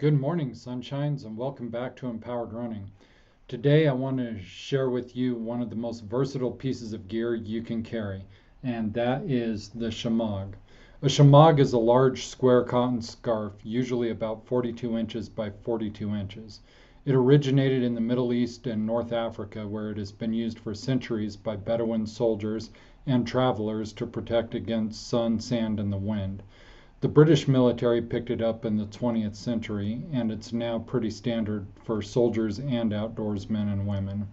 Good morning, sunshines, and welcome back to Empowered Running. Today, I want to share with you one of the most versatile pieces of gear you can carry, and that is the Shemagh. A Shemagh is a large square cotton scarf, usually about 42 inches by 42 inches. It originated in the Middle East and North Africa, where it has been used for centuries by Bedouin soldiers and travelers to protect against sun, sand, and the wind. The British military picked it up in the 20th century, and it's now pretty standard for soldiers and outdoorsmen and women.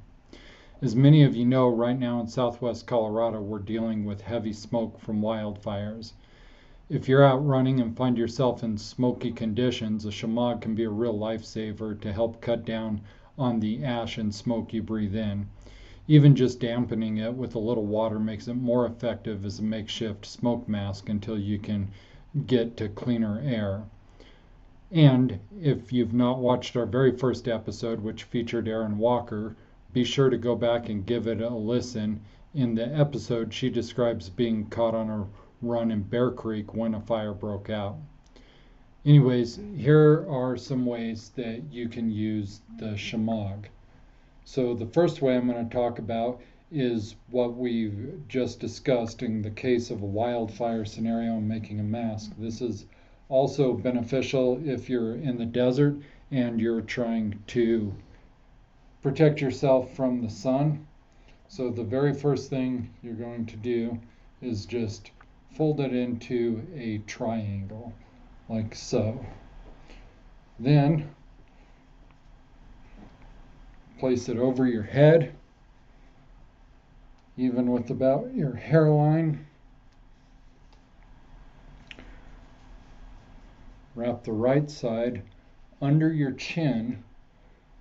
As many of you know, right now in southwest Colorado, we're dealing with heavy smoke from wildfires. If you're out running and find yourself in smoky conditions, a Shemagh can be a real lifesaver to help cut down on the ash and smoke you breathe in. Even just dampening it with a little water makes it more effective as a makeshift smoke mask until you can get to cleaner air. And if you've not watched our very first episode, which featured Erin Walker, be sure to go back and give it a listen. In the episode, she describes being caught on a run in Bear Creek when a fire broke out. Anyways, here are some ways that you can use the Shemagh. So the first way I'm going to talk about is what we've just discussed in the case of a wildfire scenario and making a mask. This is also beneficial if you're in the desert and you're trying to protect yourself from the sun. So the very first thing you're going to do is just fold it into a triangle, like so. Then place it over your head, even with about your hairline. Wrap the right side under your chin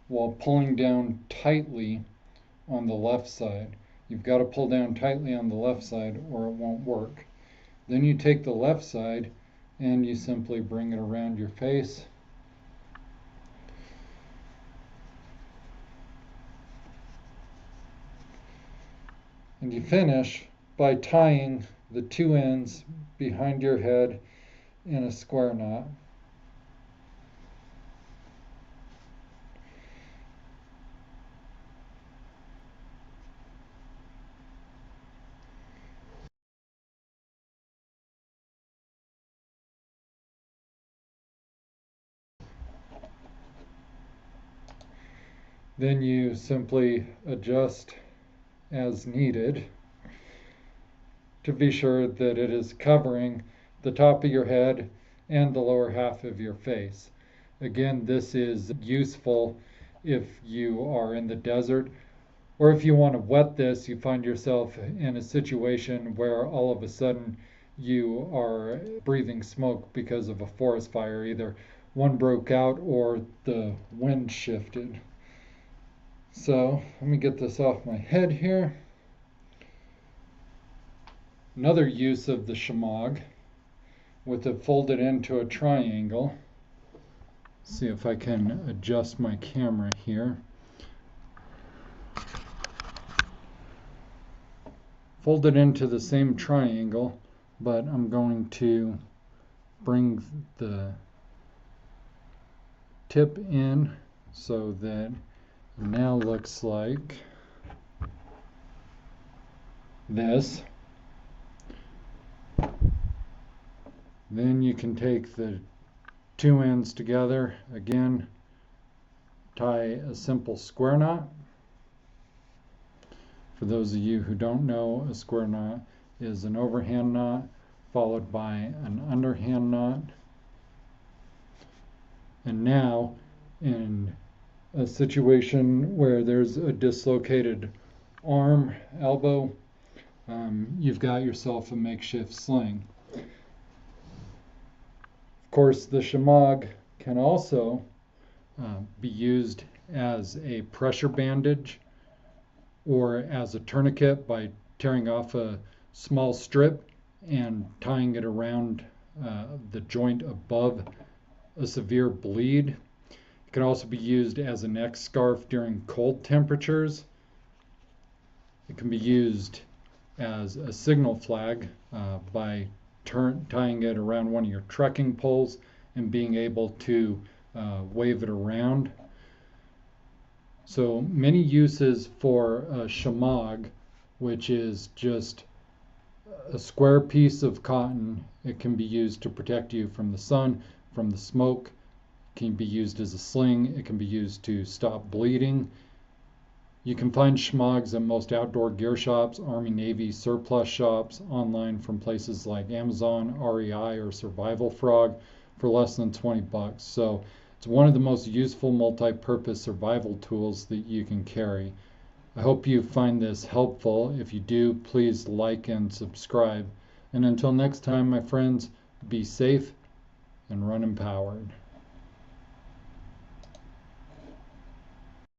while pulling down tightly on the left side. You've got to pull down tightly on the left side or it won't work. Then you take the left side and you simply bring it around your face. And you finish by tying the two ends behind your head in a square knot. Then you simply adjust as needed to be sure that it is covering the top of your head and the lower half of your face. Again, this is useful if you are in the desert, or if you want to wet this, you find yourself in a situation where all of a sudden you are breathing smoke because of a forest fire. Either one broke out or the wind shifted. So let me get this off my head here. Another use of the Shemagh, with it folded into a triangle. See if I can adjust my camera here. Fold it into the same triangle, but I'm going to bring the tip in so that it now looks like this. Then you can take the two ends together, again, tie a simple square knot. For those of you who don't know, a square knot is an overhand knot followed by an underhand knot. And now, in a situation where there's a dislocated arm, elbow, you've got yourself a makeshift sling. Of course, the Shemagh can also be used as a pressure bandage or as a tourniquet by tearing off a small strip and tying it around the joint above a severe bleed. It can also be used as a neck scarf during cold temperatures. It can be used as a signal flag by tying it around one of your trekking poles and being able to wave it around. So many uses for a shemagh, which is just a square piece of cotton. It can be used to protect you from the sun, from the smoke. It can be used as a sling. It can be used to stop bleeding. You can find shemaghs at most outdoor gear shops, Army Navy surplus shops, online from places like Amazon, REI, or Survival Frog for less than 20 bucks. So it's one of the most useful multi-purpose survival tools that you can carry. I hope you find this helpful. If you do, please like and subscribe. And until next time, my friends, be safe and run empowered.